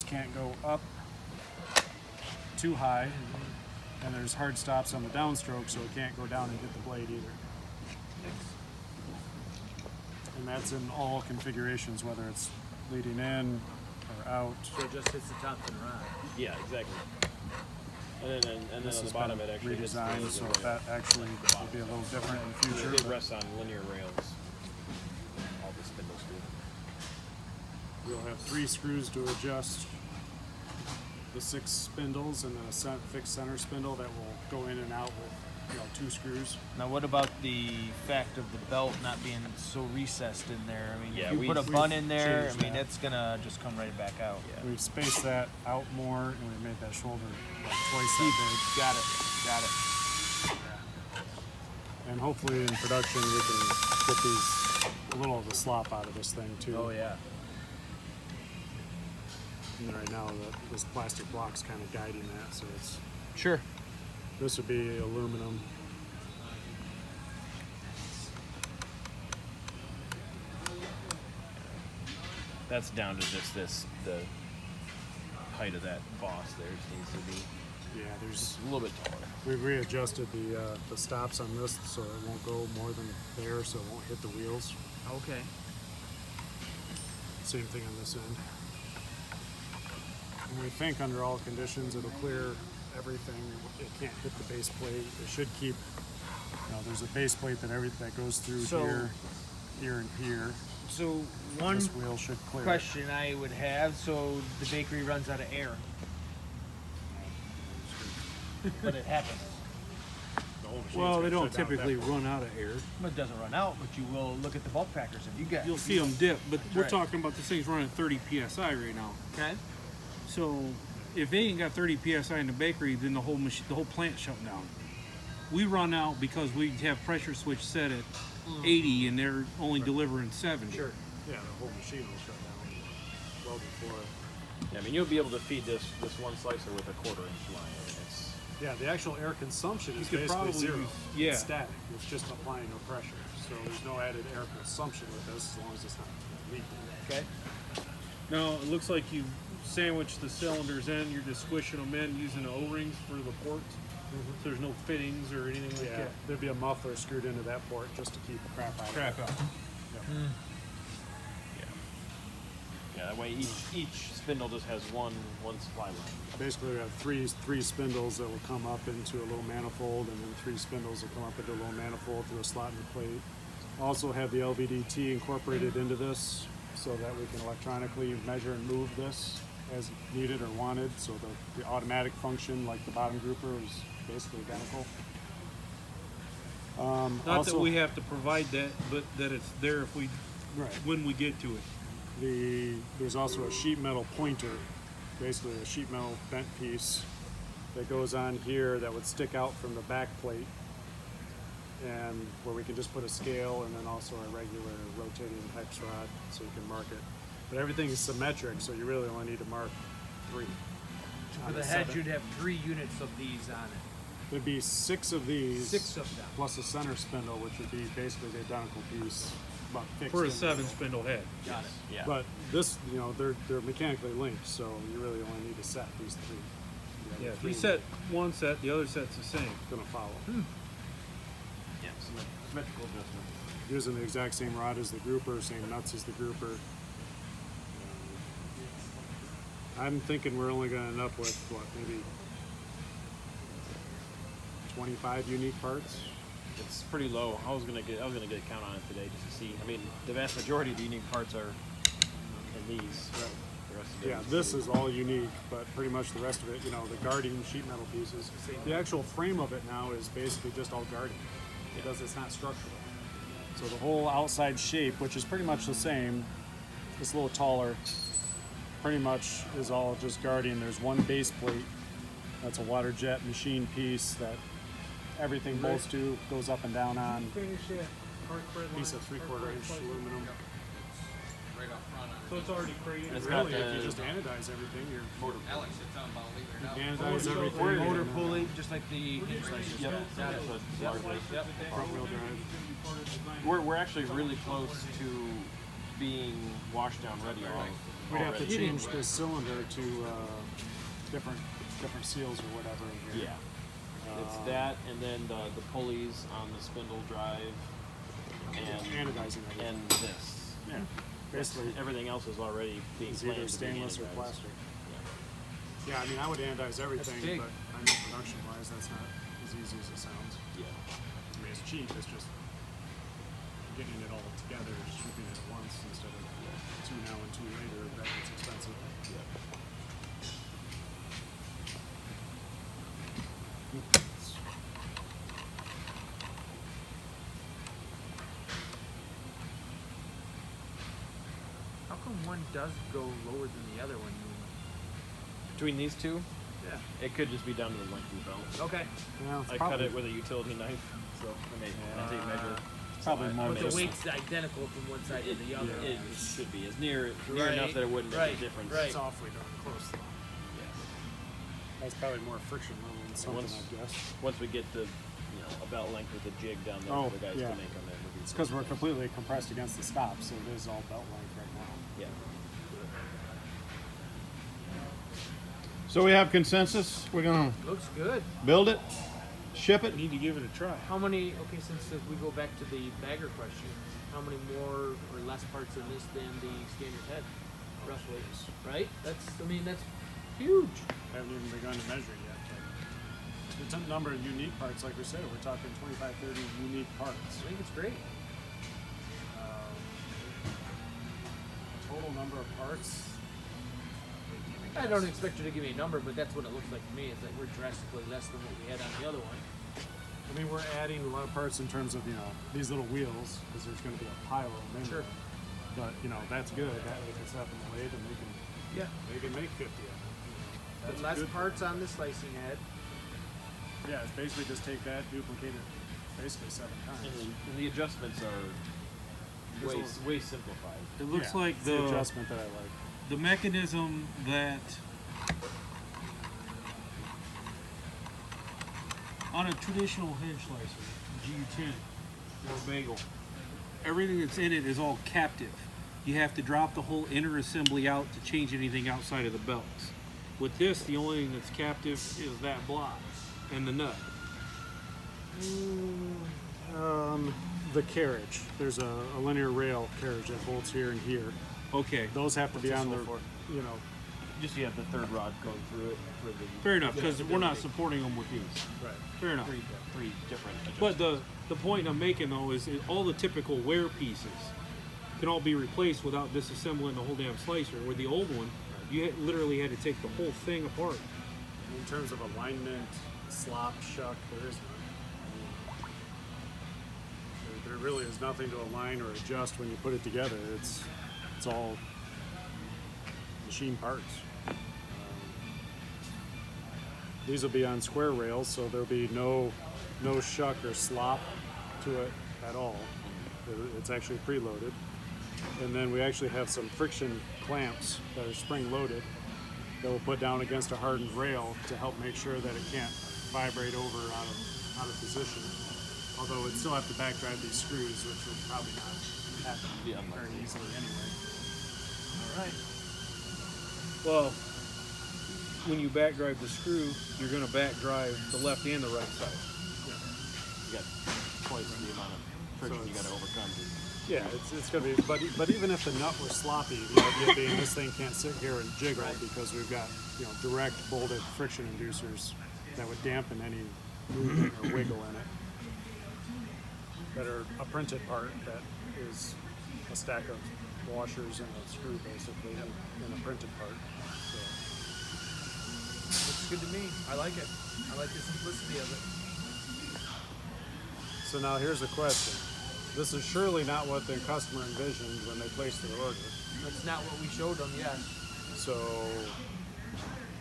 can't go up too high, and there's hard stops on the downstroke, so it can't go down and hit the blade either. And that's in all configurations, whether it's leading in or out. So it just hits the top of the rod. Yeah, exactly. And then on This the has bottom been it actually hits the redesigned, blade so right that actually will be a little different in the future. It rests on linear rails. All the spindles do. We'll have 3 screws to adjust the 6 spindles, and then a fixed center spindle that will go in and out with 2 screws. Now, what about the fact of the belt not being so recessed in there? I mean, Yeah, if you put a we've bun in there, I changed mean, that. it's gonna just come right back out. Yeah. We've spaced that out more, and we made that shoulder like twice that Got it. big. And hopefully in production we can get a little of the slop out of this thing too. Oh yeah. And right now this plastic block's kind of guiding that, so it's Sure. this would be aluminum. That's down to just the height of that boss there needs to be Yeah, there's a little bit taller. we've readjusted the stops on this so it won't go more than there, so it won't hit the wheels. Okay. Same thing on this end. And we think under all conditions it'll clear everything. It can't hit the base plate. It should keep. There's a base plate that goes through So- here, here, and here. So one This wheel should clear. question I would have: so the bakery runs out of air, but it happens. The whole machine's Well, gonna they don't shut down at typically that point. run out of air. But it doesn't run out. But you will look at the bulk packers if you get. You'll see them dip, but we're right. talking about this thing's running 30 psi right now. Okay. So if they ain't got 30 psi in the bakery, then the whole machine, the whole plant shut down. We run out because we have pressure switch set at 80, and they're only delivering 70. Sure. Yeah, the whole machine will shut down well before. Yeah, I mean you'll be able to feed this one slicer with a 1/4 inch line. I mean, it's Yeah, the actual air consumption is could basically probably zero. use- yeah. It's static. It's just applying no pressure. So there's no added air consumption with this as long as it's not leaking. Okay. Now it looks like you sandwich the cylinders in. You're just squishing them in using the O-rings for the ports. So there's no fittings or anything like Yeah, that. there'd be a muffler screwed into that port just to keep crap out of it. Crap out. yeah, that way each spindle just has one supply line. Basically, we have three spindles that will come up into a little manifold, and then 3 spindles that come up into a little manifold through a slot in the plate. Also have the LVDT incorporated into this so that we can electronically measure and move this as needed or wanted. So the automatic function, like the bottom grouper, is basically identical. Not that we have to provide that, but that it's there if we Right. when we get to it. There's also a sheet metal pointer, basically a sheet metal bent piece that goes on here that would stick out from the back plate, and where we can just put a scale and then also a regular rotating hex rod so you can mark it. But everything is symmetric, so you really only need to mark 3. For the head, you'd have 3 units of these on it. There'd be 6 of these, 6 of them. plus a center spindle, which would be basically the identical piece, but fixed For a in. 7-spindle head. Got it. Yeah. But this, they're mechanically linked, so you really only need to set these 3. The Yeah, other if you 3 set one set, the other set's the same. gonna follow. Yeah, symmetrical adjustment. Using the exact same rod as the grouper, same nuts as the grouper. I'm thinking we're only gonna end up with maybe 25 unique parts. It's pretty low. I was gonna get a count on it today just to see. I mean, the vast majority of the unique parts are in these. The rest of it Yeah, this is all unique, but pretty much the rest of it, the guarding sheet metal pieces. The actual frame of it now is basically just all guarding. It's not structural. So the whole outside shape, which is pretty much the same, it's a little taller, pretty much is all just guarding. There's one base plate, that's a water jet machine piece that everything bolts to, goes up and down on. Piece of 3/4 inch aluminum. So it's already created. It's Really, got if you the- just anodize everything, you're Alex, it's on about leaving it out. anodize everything. Motor and, pulley, just like the hinge slicers. Yep. Got it. So it's largely- front wheel drive. We're actually really close to being wash down ready on We'd have to already. change the cylinder to different seals or whatever in here. Yeah. It's that, and then the pulleys on the spindle drive, and Anodizing everything. and this. Yeah. Basically, Everything else is already being it's planned either to be stainless or anodized. plastic. Yeah. Yeah, I mean, I would anodize everything, big. but I know production-wise, that's not as easy as it sounds. Yeah. I mean, it's cheap. It's just getting it all together, shipping it at once instead of two now and two later. That gets expensive. How come one does go lower than the other one? Between these two, Yeah. it could just be down to the length of the belt. Okay. Yeah, it's I cut it with a utility knife, so I take measure. probably more. But the just- weight's identical from one side to the other. It should be as near Right, enough that it wouldn't make right, a difference. right. It's awfully darn close though. That's probably more friction level than something, Once- I guess. Once we get the a belt length with the jig down there Oh, for the guys yeah. to make them, then we'll be. It's because we're completely compressed against the stop, so it is all belt length right now. Yeah. So we have consensus. We're gonna Looks good. build it, ship it. Need to give it a try. How many? Okay, since we go back to the bagger question, how many more or less parts in this than the standard head, roughly? Right? I mean, that's huge. Haven't even begun to measure yet. But the number of unique parts, like we said, we're talking 25, 30 unique parts. I think it's great. Total number of parts. I don't expect you to give me a number, but that's what it looks like to me. Is that we're drastically less than what we had on the other one. I mean, we're adding a lot of parts in terms of, these little wheels, because there's going to be a pile of them anyway. Sure. But, that's good. That they can set up in the lathe and they can make 50 of them. But That's less good. parts on the slicing head. Yeah, it's basically just take that, duplicate it basically 7 times. And the adjustments are way simplified. It looks Yeah, like it's the adjustment that I like. the mechanism that on a traditional hedge slicer, G10 or bagel, everything that's in it is all captive. You have to drop the whole inner assembly out to change anything outside of the belts. With this, the only thing that's captive is that block and the nut. The carriage. There's a linear rail carriage that bolts here and here. Okay, Those have to be What's on this the, one Just you have the third rod going through it for the fair enough, because we're not supporting them with these. right. Fair enough. three different But the point I'm making though is all the typical wear pieces can all be replaced without disassembling the whole damn slicer. With the old one, you literally had to take the whole thing apart. In terms of alignment, slop, shuck, there is none. There really is nothing to align or adjust when you put it together. It's all machine parts. These will be on square rails, so there'll be no shuck or slop to it at all. It's actually preloaded. And then we actually have some friction clamps that are spring loaded that we'll put down against a hardened rail to help make sure that it can't vibrate over out of position. Although we'd still have to back drive these screws, which would probably not happen Yeah, very easily anyway. All right. Well, when you back drive the screw, you're going to back drive the left and the right side. You got twice the amount of friction you got to overcome. Yeah, it's gonna be, but even if the nut were sloppy, the idea being this thing can't sit here and jiggle because we've got direct bolted friction inducers that would dampen any movement or wiggle in it. That are a printed part that is a stack of washers and a screw basically in a printed part. So, Looks good to me. I like it. I like the simplicity of it. so now here's the question. This is surely not what the customer envisioned when they placed their order. That's not what we showed them. Yes. So,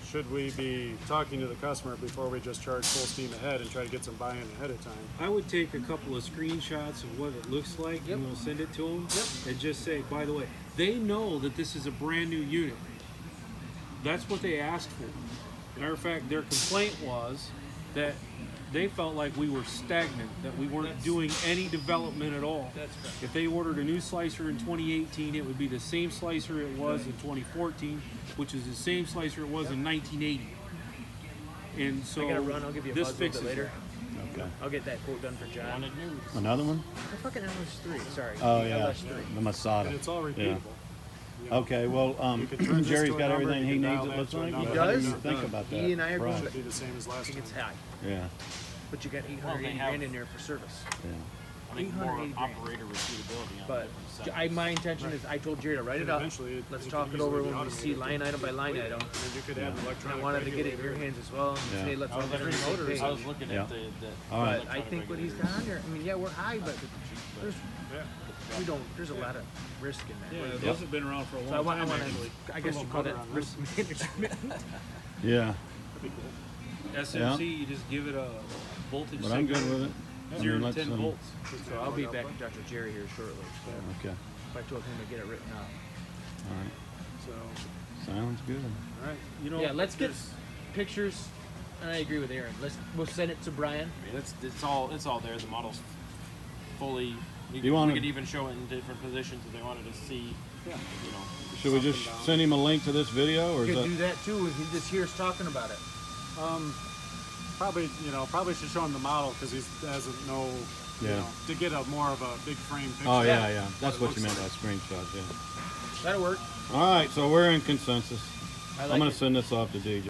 should we be talking to the customer before we just charge full steam ahead and try to get some buy-in ahead of time? I would take a couple of screenshots of what it looks like Yep. and we'll send it to them Yep. and just say, by the way, they know that this is a brand new unit. That's what they asked for. Matter of fact, their complaint was that they felt like we were stagnant, that we weren't doing any development at all. That's correct. If they ordered a new slicer in 2018, it would be the same slicer it was in 2014, which is the same slicer it was in 1980. And so I gotta run. I'll give you a this buzz a little fixes bit later. Okay. I'll get that quote done for John. Wanted news. Another one? The fucking LS3. Sorry. Oh, yeah, LS3. the Masada. And it's all repeatable. Yeah. You know, Okay, well, You could turn this Jerry's to a got number, everything you he can needs, dial it that looks to a like. number. How do you He does? think about that? He and I are Right. going It'd be the same as I last think time. it's high, Yeah, but you got 880 Well, they have- grand in there for service. yeah. I think more 880 grand. operator repeatability on But different settings. my intention is, I told Jerry to write it up. Eventually, Let's it talk could it over easily be when we see automated. line item by line item. And you could have an And I electronic wanted to get it in your regulator. hands as well and Yeah. say, let's I all was get looking on the at same page. I was looking Yeah. at the All right. But I think what he's got on there, I mean, yeah, we're high, but there's, Yeah. we don't, there's a lot of risk in that. Yeah, Yep. those have been around for a long So I want, time, actually. I guess you call that on risk management. Yeah, SMC, you just give it a voltage but I'm good signal, with it. I 0 mean, to let's, 10 volts. So I'll be back to Dr. Jerry here shortly. Okay, I told him to get it written up. all right, So, sounds good. all right. You know, Yeah, let's get there's- pictures, and I agree with Aaron. We'll send it to Brian. I mean, it's all there. The model's fully. You wanna- we could even show it in different positions if they wanted to see. Yeah. You know. Should we just send him a link to this video, or We is could that? do that too. He just hears talking about it. Probably should show him the model because he doesn't know. You Yeah. know, to get a more of a big frame picture. Oh, yeah, Yeah. yeah, that's it what you looks meant by screenshots, yeah. That'll work. All right, so we're in consensus. I I'm like gonna it. send this off to DJ.